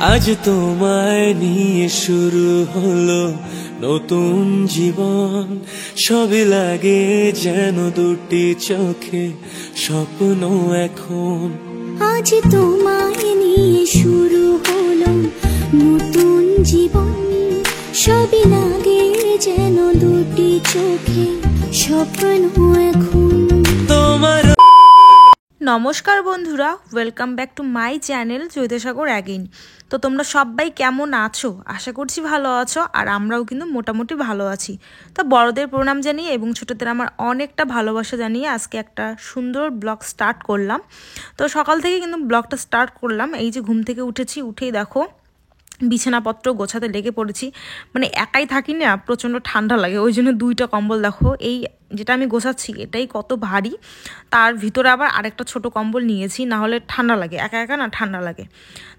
আজ তোমায় নিয়ে শুরু হলো নতুন জীবন, সবই লাগে যেন দুটি চোখে স্বপ্ন এখন। আজ তোমায় নিয়ে শুরু হলো নতুন জীবন, সবই লাগে যেন দুটি চোখে স্বপ্ন এখন। তোমার নমস্কার বন্ধুরা, welcome back to my channel Jyotisagar again. তো তোমরা সবাই কেমন আছো? আশা করছি ভালো আছো, আর আমরাও কিন্তু মোটামুটি ভালো আছি। তো বড়দের প্রণাম জানিয়ে এবং ছোটদের আমার অনেকটা ভালোবাসা জানিয়ে আজকে একটা সুন্দর ব্লগ স্টার্ট করলাম। তো সকাল থেকে কিন্তু ব্লগটা স্টার্ট করলাম, এই যে ঘুম থেকে উঠেছি, উঠেই দেখো বিছানাপত্র গোছাতে লেগে পড়েছি। মানে একাই থাকি না, প্রচণ্ড ঠান্ডা লাগে, ওই জন্য দুইটা কম্বল দেখো, এই যেটা আমি গোছাচ্ছি এটাই কত ভারী, তার ভিতরে আবার আরেকটা ছোট কম্বল নিয়েছি, না হলে ঠান্ডা লাগে, একা একা না ঠান্ডা লাগে।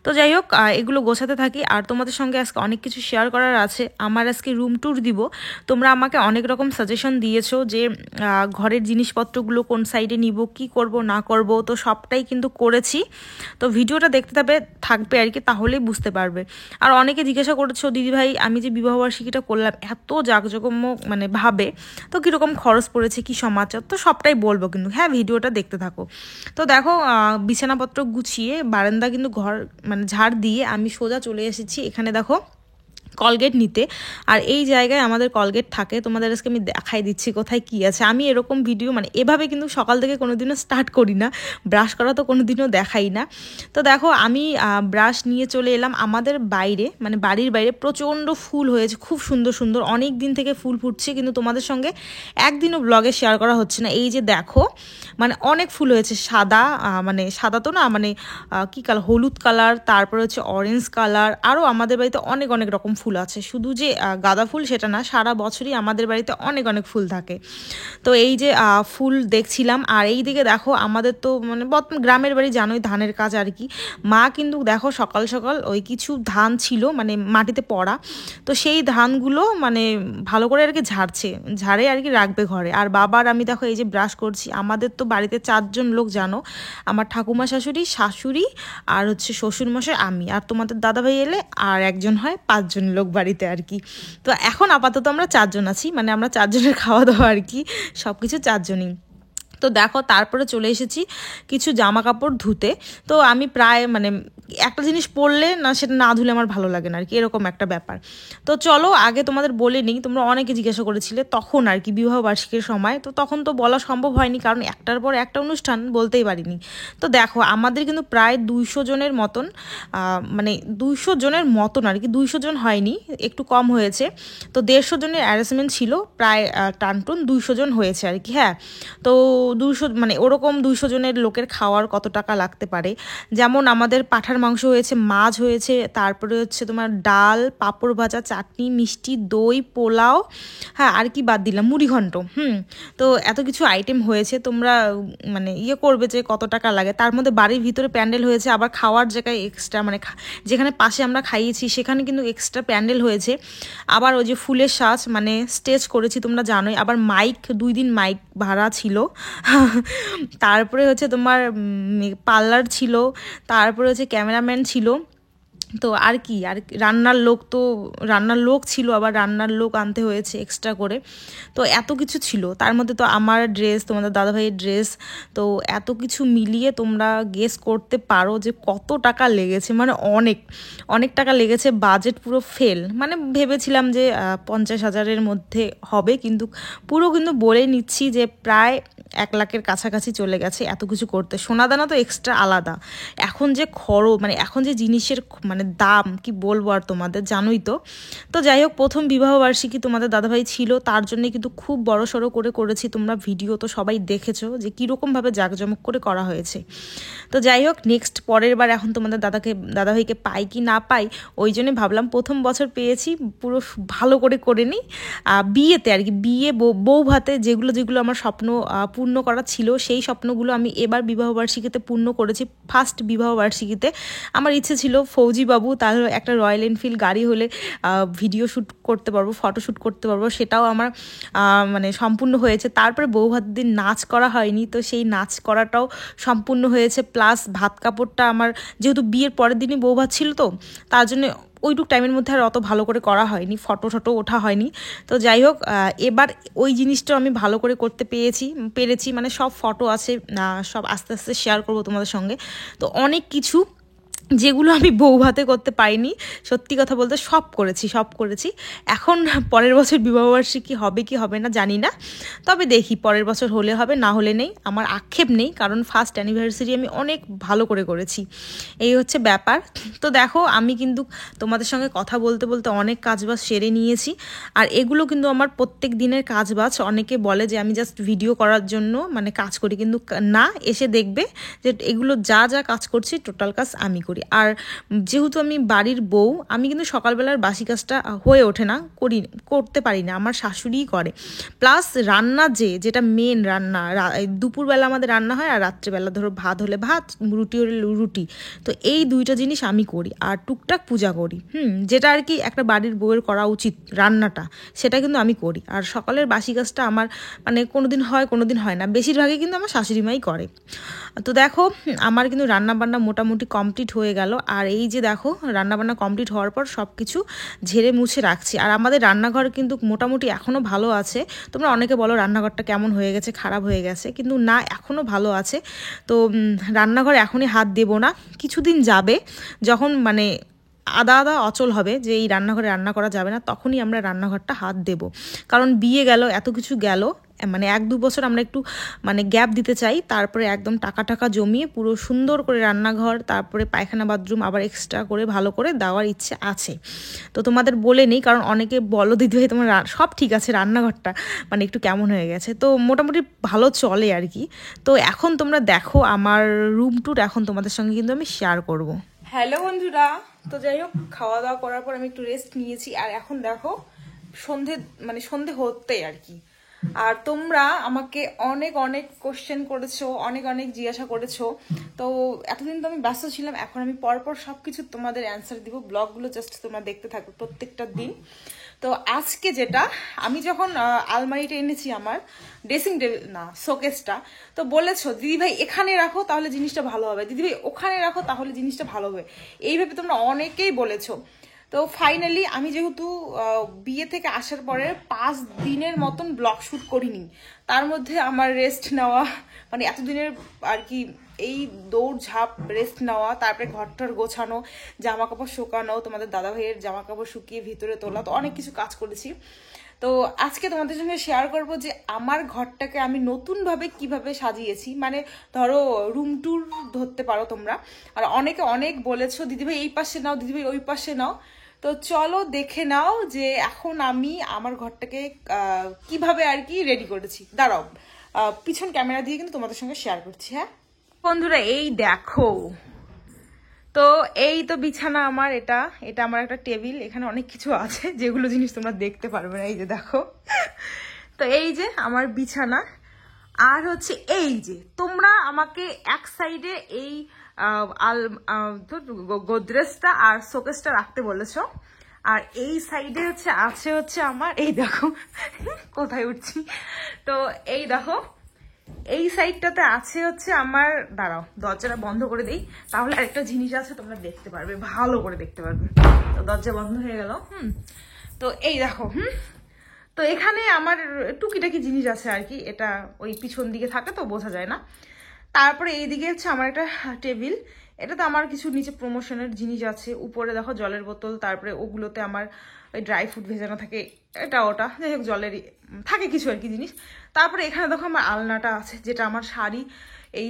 তো যাই হোক, এগুলো গোছাতে থাকি। আর তোমাদের সঙ্গে আজকে অনেক কিছু শেয়ার করার আছে। আমার আজকে রুম ট্যুর দিব। তোমরা আমাকে অনেক রকম সাজেশন দিয়েছো যে ঘরের জিনিসপত্রগুলো কোন সাইডে নিব, কি করব না করব, তো সবটাই কিন্তু করেছি। তো ভিডিওটা দেখতে থাকবে আর কি, তাহলেই বুঝতে পারবে। আর অনেকে জিজ্ঞাসা করেছো, দিদিভাই আমি যে বিবাহবার্ষিকীটা করলাম এত জাঁকজমক মানে ভাবে, তো কীরকম খরচ পড়েছে, কি সমাচার, তো সবটাই বলবো কিন্তু। হ্যাঁ, ভিডিওটা দেখতে থাকো। তো দেখো, বিছানাপত্র গুছিয়ে বারান্দা কিন্তু ঘর মানে ঝাড় দিয়ে আমি সোজা চলে এসেছি এখানে দেখো কলগেট নিতে। আর এই জায়গায় আমাদের কলগেট থাকে, তোমাদের আজকে আমি দেখাই দিচ্ছি কোথায় কি আছে। আমি এরকম ভিডিও মানে এভাবে কিন্তু সকাল থেকে কোনোদিনও স্টার্ট করি না, ব্রাশ করা তো কোনোদিনও দেখাই না। তো দেখো আমি ব্রাশ নিয়ে চলে এলাম আমাদের বাইরে, মানে বাড়ির বাইরে প্রচণ্ড ফুল হয়েছে, খুব সুন্দর সুন্দর, অনেক দিন থেকে ফুল ফুটছে, কিন্তু তোমাদের সঙ্গে একদিনও ব্লগে শেয়ার করা হচ্ছে না। এই যে দেখো, মানে অনেক ফুল হয়েছে, সাদা মানে সাদা তো না, মানে কী কালার, হলুদ কালার, তারপরে হচ্ছে অরেঞ্জ কালার, আরও আমাদের বাড়িতে অনেক অনেক রকম ফুল আছে। শুধু যে গাঁদা ফুল সেটা না, সারা বছরই আমাদের বাড়িতে অনেক অনেক ফুল থাকে। তো এই যে ফুল দেখছিলাম। আর এই দিকে দেখো, আমাদের তো মানে গ্রামের বাড়ি জানোই, ধানের কাজ আর কি। মা কিন্তু দেখো সকাল সকাল ওই কিছু ধান ছিল মানে মাটিতে পড়া, তো সেই ধানগুলো মানে ভালো করে আর কি ঝাড়ে আর কি রাখবে ঘরে। আর বাবার আমি দেখো এই যে ব্রাশ করছি। আমাদের তো বাড়িতে 4জন লোক জানো, আমার ঠাকুমা শাশুড়ি আর হচ্ছে শ্বশুরমশাই, আমি আর তোমাদের দাদাভাই এলে আর একজন হয়, 5জন লোক বাড়িতে আর কি। তো এখন আপাতত আমরা 4জন আছি, মানে আমরা 4জনের খাওয়া দাওয়া আর কি, সব কিছু 4জনই। তো দেখো তারপরে চলে এসেছি কিছু জামা কাপড় ধুতে। তো আমি প্রায় মানে একটা জিনিস পরলে না, সেটা না ধুলে আমার ভালো লাগে না আর কি, এরকম একটা ব্যাপার। তো চলো আগে তোমাদের বলে নিই, তোমরা অনেকে জিজ্ঞাসা করেছিলে তখন আর কি বিবাহ বার্ষিকীর সময়, তো তখন তো বলা সম্ভব হয়নি, কারণ একটার পর একটা অনুষ্ঠান, বলতেই পারিনি। তো দেখো আমাদের কিন্তু প্রায় 200 জনের মতন, মানে 200 জনের মতন আর কি, 200 জন হয়নি, একটু কম হয়েছে। তো 150 জনের অ্যারেঞ্জমেন্ট ছিল, প্রায় টানটুন 200 জন হয়েছে আর কি। হ্যাঁ, তো 200 মানে ওরকম 200 জনের লোকের খাওয়ার কত টাকা লাগতে পারে, যেমন আমাদের পাঁঠার মাংস হয়েছে, মাছ হয়েছে, তারপরে হচ্ছে তোমার ডাল, পাঁপড় ভাজা, চাটনি, মিষ্টি, দই, পোলাও, হ্যাঁ আর কি বাদ দিলাম, মুড়িঘণ্ট। তো এত কিছু আইটেম হয়েছে, তোমরা মানে করবে যে কত টাকা লাগে। তার মধ্যে বাড়ির ভিতরে প্যান্ডেল হয়েছে, আবার খাওয়ার জায়গায় এক্সট্রা, মানে যেখানে পাশে আমরা খাইয়েছি সেখানে কিন্তু এক্সট্রা প্যান্ডেল হয়েছে। আবার ওই যে ফুলের সাজ মানে স্টেজ করেছি, তোমরা জানোই। আবার মাইক, 2 দিন মাইক ভাড়া ছিল। তারপরে হচ্ছে তোমার পার্লার ছিল, তারপরে হচ্ছে ক্যামেরাম্যান ছিল। তো আর কি, আর রান্নার লোক ছিল, আবার রান্নার লোক আনতে হয়েছে এক্সট্রা করে। তো এত কিছু ছিল, তার মধ্যে তো আমার ড্রেস, তোমাদের দাদাভাইয়ের ড্রেস, তো এত কিছু মিলিয়ে তোমরা গেস করতে পারো যে কত টাকা লেগেছে। মানে অনেক অনেক টাকা লেগেছে, বাজেট পুরো ফেল। মানে ভেবেছিলাম যে 50,000-এর মধ্যে হবে, কিন্তু পুরো কিন্তু বলে নিচ্ছি যে প্রায় 1 লাখের কাছাকাছি চলে গেছে এত কিছু করতে। সোনাদানা তো এক্সট্রা আলাদা। এখন যে মানে এখন যে জিনিসের মানে দাম কি বলবো আর তোমাদের, জানোই তো। তো যাই হোক, প্রথম বিবাহবার্ষিকী তোমাদের দাদাভাই ছিল, তার জন্যই কিন্তু খুব বড় সড়ো করে করেছি। তোমরা ভিডিও তো সবাই দেখেছো যে কীরকমভাবে জাঁকজমক করে করা হয়েছে। তো যাই হোক, নেক্সট পরের বার এখন তোমাদের দাদাভাইকে পাই কি না পাই, ওই জন্যই ভাবলাম প্রথম বছর পেয়েছি, পুরো ভালো করে নিই। বিয়েতে আর কি, বউ ভাতে যেগুলো আমার স্বপ্ন পূর্ণ করা ছিল, সেই স্বপ্নগুলো আমি এবার বিবাহবার্ষিকীতে পূর্ণ করেছি। ফার্স্ট বিবাহবার্ষিকীতে আমার ইচ্ছে ছিল ফৌজি পাবো, তাহলে একটা রয়্যাল এনফিল্ড গাড়ি হলে ভিডিও শ্যুট করতে পারবো, ফটোশ্যুট করতে পারবো, সেটাও আমার মানে সম্পূর্ণ হয়েছে। তারপরে বউ ভাতের দিন নাচ করা হয়নি, তো সেই নাচ করাটাও সম্পূর্ণ হয়েছে। প্লাস ভাত কাপড়টা আমার যেহেতু বিয়ের পরের দিনই বউ ভাত ছিল, তো তার জন্য ওইটুক টাইমের মধ্যে আর অত ভালো করে করা হয়নি, ফটো ওঠা হয়নি। তো যাই হোক, এবার ওই জিনিসটা আমি ভালো করে করতে পেরেছি, মানে সব ফটো আছে, সব আস্তে আস্তে শেয়ার করবো তোমাদের সঙ্গে। তো অনেক কিছু যেগুলো আমি বউ ভাতে করতে পারিনি, সত্যি কথা বলতে সব করেছি। এখন পরের বছর বিবাহবার্ষিকী হবে কি হবে না জানি না, তবে দেখি পরের বছর হলে হবে, না হলে নেই, আমার আক্ষেপ নেই, কারণ ফার্স্ট অ্যানিভার্সারি আমি অনেক ভালো করেছি, এই হচ্ছে ব্যাপার। তো দেখো, আমি কিন্তু তোমাদের সঙ্গে কথা বলতে বলতে অনেক কাজবাজ সেরে নিয়েছি, আর এগুলো কিন্তু আমার প্রত্যেক দিনের কাজবাজ। অনেকে বলে যে আমি জাস্ট ভিডিও করার জন্য মানে কাজ করি, কিন্তু না, এসে দেখবে যে এগুলো যা কাজ করছি টোটাল কাজ আমি করি। আর যেহেতু আমি বাড়ির বউ, আমি কিন্তু সকালবেলার বাসি কাজটা হয়ে ওঠে না, করতে পারি না, আমার শাশুড়িই করে। প্লাস রান্না যেটা মেন রান্না, দুপুরবেলা আমাদের রান্না হয়, আর রাত্রেবেলা ধরো ভাত হলে ভাত, রুটি হলে রুটি, তো এই দুইটা জিনিস আমি করি, আর টুকটাক পূজা করি। যেটা আর কি একটা বাড়ির বউয়ের করা উচিত, রান্নাটা, সেটা কিন্তু আমি করি। আর সকালের বাসি কাজটা আমার মানে কোনোদিন হয় না, বেশিরভাগই কিন্তু আমার শাশুড়ি মাই করে। তো দেখো, আমার কিন্তু রান্নাবান্না মোটামুটি কমপ্লিট হয়ে গেল। আর এই যে দেখো, রান্নাবান্না কমপ্লিট হওয়ার পর সব কিছু ঝেড়ে মুছে রাখছি। আর আমাদের রান্নাঘর কিন্তু মোটামুটি এখনও ভালো আছে। তোমরা অনেকে বলো রান্নাঘরটা কেমন হয়ে গেছে, খারাপ হয়ে গেছে, কিন্তু না, এখনও ভালো আছে। তো রান্নাঘর এখনই হাত দেবো না, কিছুদিন যাবে, যখন মানে আদা অচল হবে যে এই রান্নাঘরে রান্না করা যাবে না, তখনই আমরা রান্নাঘরটা হাত দেব। কারণ বিয়ে গেল, এত কিছু গেল, মানে 1-2 বছর আমরা একটু মানে গ্যাপ দিতে চাই, তারপরে একদম টাকা জমিয়ে পুরো সুন্দর করে রান্নাঘর, তারপরে পায়খানা বাথরুম আবার এক্সট্রা করে ভালো করে দেওয়ার ইচ্ছে আছে। তো তোমাদের বলে নেই, কারণ অনেকে বলো দিদিভাই তোমার সব ঠিক আছে, রান্নাঘরটা মানে একটু কেমন হয়ে গেছে। তো মোটামুটি ভালো চলে আর কি। তো এখন তোমরা দেখো আমার রুম ট্যুর, এখন তোমাদের সঙ্গে কিন্তু আমি শেয়ার করব। হ্যালো বন্ধুরা, তো যাই হোক, খাওয়া দাওয়া করার পর আমি একটু রেস্ট নিয়েছি, আর এখন দেখো সন্ধে হতেই আর কি। আর তোমরা আমাকে অনেক কোশ্চেন করেছো, অনেক জিজ্ঞাসা করেছো। তো এতদিন তো আমি ব্যস্ত ছিলাম, এখন আমি পরপর সবকিছু তোমাদের অ্যান্সার দিব। ব্লগগুলো জাস্ট তোমরা দেখতে থাকো প্রত্যেকটা দিন। তো আজকে যেটা, আমি যখন আলমারিটা এনেছি, আমার ড্রেসিং টেবিল না শোকেসটা, তো বলেছো দিদিভাই এখানে রাখো তাহলে জিনিসটা ভালো হবে, দিদিভাই ওখানে রাখো তাহলে জিনিসটা ভালো হবে, এইভাবে তোমরা অনেকেই বলেছো। তো ফাইনালি আমি যেহেতু বিয়ে থেকে আসার পরে 5 দিনের মতন ব্লগ শ্যুট করিনি, তার মধ্যে আমার রেস্ট নেওয়া, মানে এতদিনের আর কি এই দৌড়ঝাঁপ, রেস্ট নেওয়া, তারপরে ঘরটার গোছানো, জামা কাপড় শুকানো, তোমাদের দাদা ভাইয়ের জামা কাপড় শুকিয়ে ভিতরে তোলা, তো অনেক কিছু কাজ করেছি। তো আজকে তোমাদের সঙ্গে শেয়ার করব যে আমার ঘরটাকে আমি নতুনভাবে কিভাবে সাজিয়েছি। মানে ধরো রুম ট্যুর ধরতে পারো তোমরা। আর অনেকে অনেক বলেছো দিদিভাই এই পাশে নাও, দিদিভাই ওই পাশে নাও। তো চলো দেখে নাও যে এখন আমি আমার ঘরটাকে কিভাবে আর কি রেডি করেছি। দাঁড়াও, পিছন ক্যামেরা দিয়ে কিন্তু তোমাদের সঙ্গে শেয়ার করছি। হ্যাঁ বন্ধুরা, এই দেখো, তো এই তো বিছানা আমার, এটা আমার একটা টেবিল, এখানে অনেক কিছু আছে যেগুলো জিনিস তোমরা দেখতে পারবে না, এই যে দেখো। তো এই যে আমার বিছানা, আর হচ্ছে এই যে তোমরা আমাকে এক সাইডে এই গোদরেজটা আর শোকেসটা রাখতে বলেছো, আর এই সাইডে আছে আমার, এই দেখো কোথায় উঠছি, তো এই দেখো এই সাইডটাতে আছে আমার, দাঁড়াও দরজাটা বন্ধ করে দিই, তাহলে আরেকটা জিনিস আছে তোমরা দেখতে পারবে, ভালো করে দেখতে পারবে। তো দরজা বন্ধ হয়ে গেল। তো এই দেখো, তো এখানে আমার টুকিটাকি জিনিস আছে আর কি, এটা ওই পিছন দিকে থাকে তো বোঝা যায় না। তারপরে এইদিকে হচ্ছে আমার একটা টেবিল, এটাতে আমার কিছু নিচে প্রমোশনের জিনিস আছে, উপরে দেখো জলের বোতল, তারপরে ওগুলোতে আমার ওই ড্রাই ফ্রুট ভেজানো থাকে, এটা ওটা যাই হোক জলেরই থাকে কিছু আর কি জিনিস। তারপরে এখানে দেখো আমার আলনাটা আছে, যেটা আমার শাড়ি, এই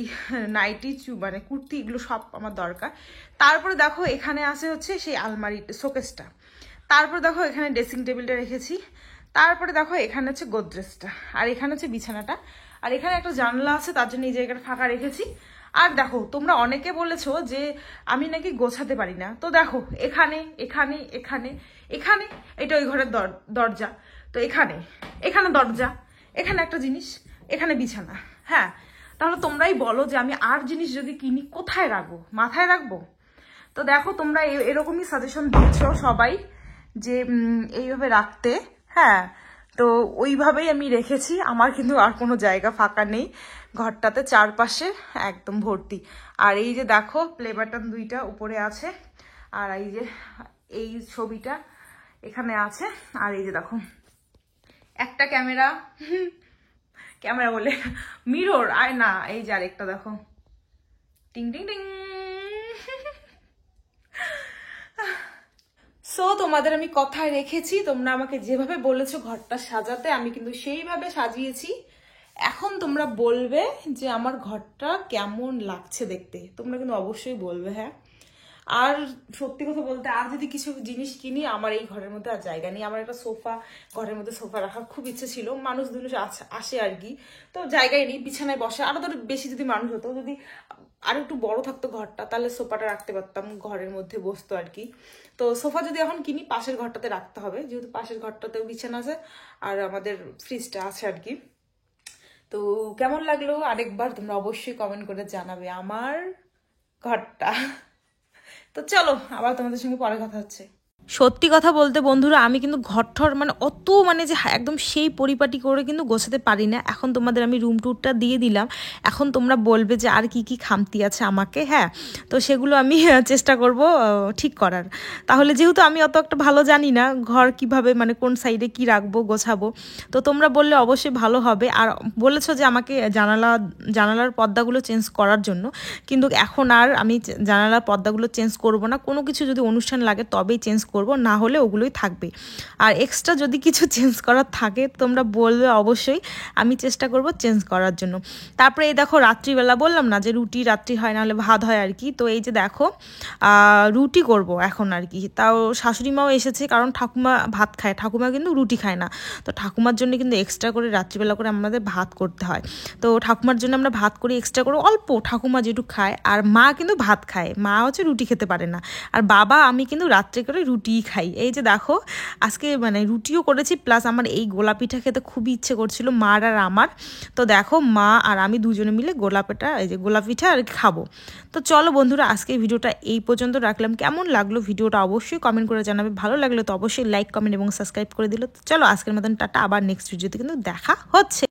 নাইটি, মানে কুর্তি, এগুলো সব আমার দরকার। তারপরে দেখো এখানে আছে সেই আলমারি শোকেসটা। তারপরে দেখো এখানে ড্রেসিং টেবিলটা রেখেছি। তারপরে দেখো এখানে হচ্ছে গোদরেজটা, আর এখানে হচ্ছে বিছানাটা, আর এখানে একটা জানলা আছে, তার জন্য এই জায়গাটা ফাঁকা রেখেছি। আর দেখো তোমরা অনেকে বলেছো যে আমি নাকি গোছাতে পারি না, তো দেখো এখানে এখানে এখানে এখানে এটা ওই ঘরের দরজা, তো এখানে দরজা, এখানে একটা জিনিস, এখানে বিছানা। হ্যাঁ, তাহলে তোমরাই বলো যে আমি আর জিনিস যদি কিনি কোথায় রাখবো, মাথায় রাখবো? তো দেখো তোমরা এরকমই সাজেশন দিচ্ছ সবাই যে এইভাবে রাখতে। হ্যাঁ, তো ওইভাবেই আমি রেখেছি। আমার কিন্তু আর কোনো জায়গা ফাঁকা নেই ঘরটাতে, চারপাশে একদম ভর্তি। আর এই যে দেখো প্লে বাটন দুইটা উপরে আছে, আর এই যে এই ছবিটা এখানে আছে। আর এই যে দেখো একটা ক্যামেরা বলে মিরর, আয়না, এই যে আরেকটা দেখো, টিং টিং টিং। সো তোমাদের আমি কথায় রেখেছি, তোমরা আমাকে যেভাবে বলেছো ঘরটা সাজাতে, আমি কিন্তু সেইভাবে সাজিয়েছি। এখন তোমরা বলবে যে আমার ঘরটা কেমন লাগছে দেখতে, তোমরা কিন্তু অবশ্যই বলবে। হ্যাঁ, আর সত্যি কথা বলতে আর যদি কিছু জিনিস কিনি, আমার এই ঘরের মধ্যে আর জায়গা নেই। আমার একটা সোফা, ঘরের মধ্যে সোফা রাখার খুব ইচ্ছে ছিল, মানুষ আসে আর কি, তো জায়গায় নেই, বিছানায় বসে। আরো ধরো বেশি যদি মানুষ হতো, যদি আর একটু বড় থাকতো ঘরটা, তাহলে সোফাটা রাখতে পারতাম, ঘরের মধ্যে বসতো আর কি। তো সোফা যদি এখন কিনি, পাশের ঘরটাতে রাখতে হবে, যেহেতু পাশের ঘরটাতেও বিছানা আছে আর আমাদের ফ্রিজটা আছে আর কি। তো কেমন লাগলো আরেকবার তোমরা অবশ্যই কমেন্ট করে জানাবে আমার ঘরটা। তো চলো আবার তোমাদের সঙ্গে পরে কথা হচ্ছে। সত্যি কথা বলতে বন্ধুরা, আমি কিন্তু ঘরঠর মানে অত মানে যে একদম সেই পরিপাটি করে কিন্তু গোছাতে পারি না। এখন তোমাদের আমি রুম ট্যুরটা দিয়ে দিলাম, এখন তোমরা বলবে যে আর কি কি খামতি আছে আমাকে। হ্যাঁ, তো সেগুলো আমি চেষ্টা করব ঠিক করার। তাহলে যেহেতু আমি অত একটা ভালো জানি না ঘর কিভাবে মানে কোন সাইডে কি রাখবো গোছাবো, তো তোমরা বললে অবশ্যই ভালো হবে। আর বলেছো যে আমাকে জানালার পর্দাগুলো চেঞ্জ করার জন্য, কিন্তু এখন আর আমি জানালার পর্দাগুলো চেঞ্জ করব না। কোনো কিছু যদি অনুষ্ঠান লাগে তবেই চেঞ্জ করব, না হলে ওগুলোই থাকবে। আর এক্সট্রা যদি কিছু চেঞ্জ করার থাকে তোমরা বলবে অবশ্যই, আমি চেষ্টা করব চেঞ্জ করার জন্য। তারপরে এই দেখো রাত্রিবেলা বললাম না যে রুটি রাত্রি হয়, না হলে ভাত হয় আর কি। তো এই যে দেখো রুটি করব এখন আর কি। তাও শাশুড়ি মাও এসেছে, কারণ ঠাকুমা ভাত খায়, ঠাকুমা কিন্তু রুটি খায় না। তো ঠাকুমার জন্য কিন্তু এক্সট্রা করে রাত্রিবেলা করে আমাদের ভাত করতে হয়। তো ঠাকুমার জন্য আমরা ভাত করি এক্সট্রা করে অল্প, ঠাকুমা যেটুকু খায়। আর মা কিন্তু ভাত খায়, মা হচ্ছে রুটি খেতে পারে না। আর বাবা আমি কিন্তু রাত্রে করে রুটিই খাই। এই যে দেখো আজকে মানে রুটিও করেছি, প্লাস আমার এই গোলা পিঠা খেতে খুবই ইচ্ছে করছিল মার আর আমার। তো দেখো মা আর আমি দুজনে মিলে এই যে গোলা পিঠা আর খাবো। তো চলো বন্ধুরা, আজকে ভিডিওটা এই পর্যন্ত রাখলাম। কেমন লাগলো ভিডিওটা অবশ্যই কমেন্ট করে জানাবে, ভালো লাগলে তো অবশ্যই লাইক কমেন্ট এবং সাবস্ক্রাইব করে দিল। তো চলো আজকের মতন টাটা, আবার নেক্সট ভিডিওতে কিন্তু দেখা হচ্ছে।